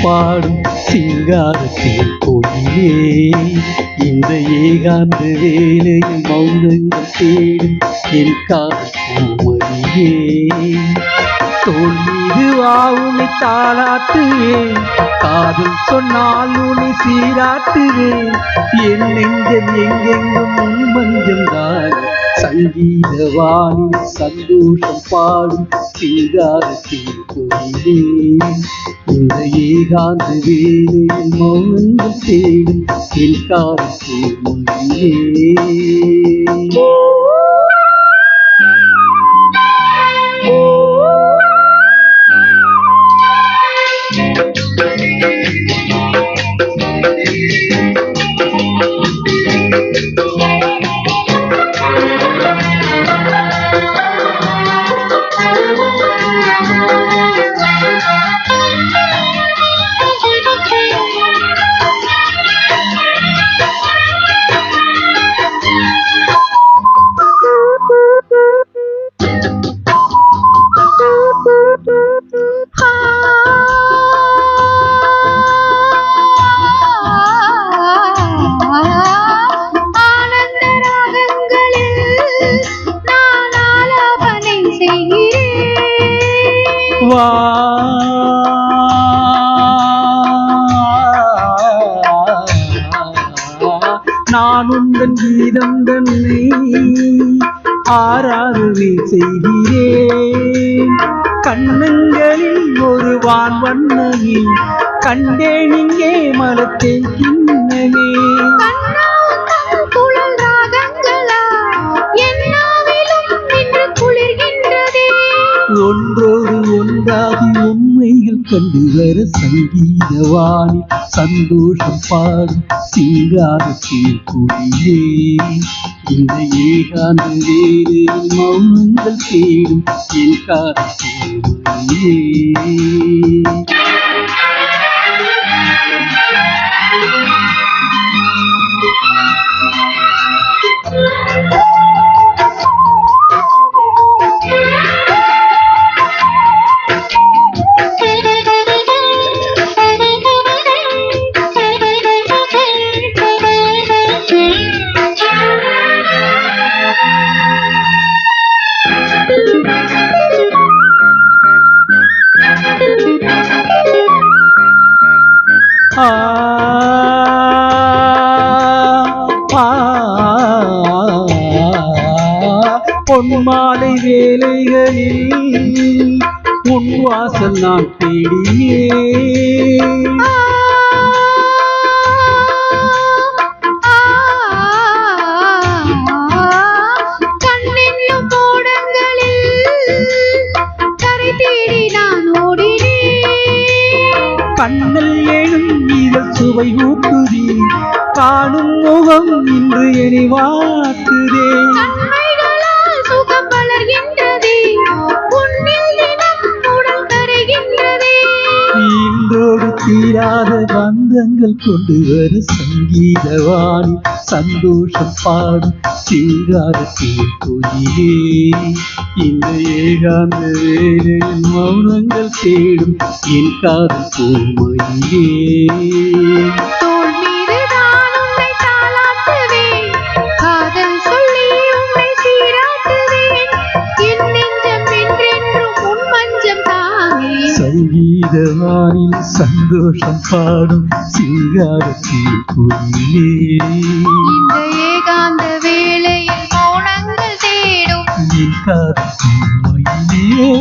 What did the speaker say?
பாடும் சிங்காரத்தில் கோயிலே இந்த ஏகாந்த வேளையில் மௌனங்கள் தேடும் என் காதல் பூமணியே தோல் மீது வாவுனை தாளாட்டுவேன் காதல் சொன்னால் உன்னை சீராட்டுவேன் என் நெஞ்சம் எங்கெங்கும் உன் மஞ்சம் தான் சங்கீத வானில் சந்தோஷம் பாடும் சிங்காரத்தில் கோயிலே இந்த ஏகாந்த வேளையில் மௌனங்கள் தேடும் என் காதல் பூமணியே நான் உந்தன் கீதம் தன்னை ஆராதனை செய்கிறேன் கண்ணங்களில் ஒரு வான் வண்ணமே கண்டேன் இங்கே மலத்தேன் கிண்ணமே ஒன்றோடு ஒன்றாகி உண்மைகள் கண்டு வர சங்கீதவானில் சந்தோஷம் பாடும் சிங்காரத்தில் குடியே இந்த ஏகாந்த வேளையில் மௌனங்கள் தேடும் என் காதலியே பொன்மாலை வேலைகளில் உன் வாசல் நான் தேடினேன் கண்ணென்னும் கோடங்களில் கரை தேடி நான் ஓடினேன் கண்ணல் ஏனும் இதழ் சுவை ஊட்டுதே காணும் முகம் இன்று என்னை வாட்டுதே இன்றோடு தீராத பந்தங்கள் கொண்டு வர சங்கீதவானில் சந்தோஷம் பாடும் சிங்காரத்தில் கோயிலே இந்த ஏகாந்த வேளையில் மௌனங்கள் தேடும் என் காதல் பூமணியே சங்கீதவானில் சந்தோஷம் பாடும் சிங்காரத்தில் கோயிலே இந்த ஏகாந்த வேளையில் மௌனங்கள் தேடும் என் காதல் பூமணியே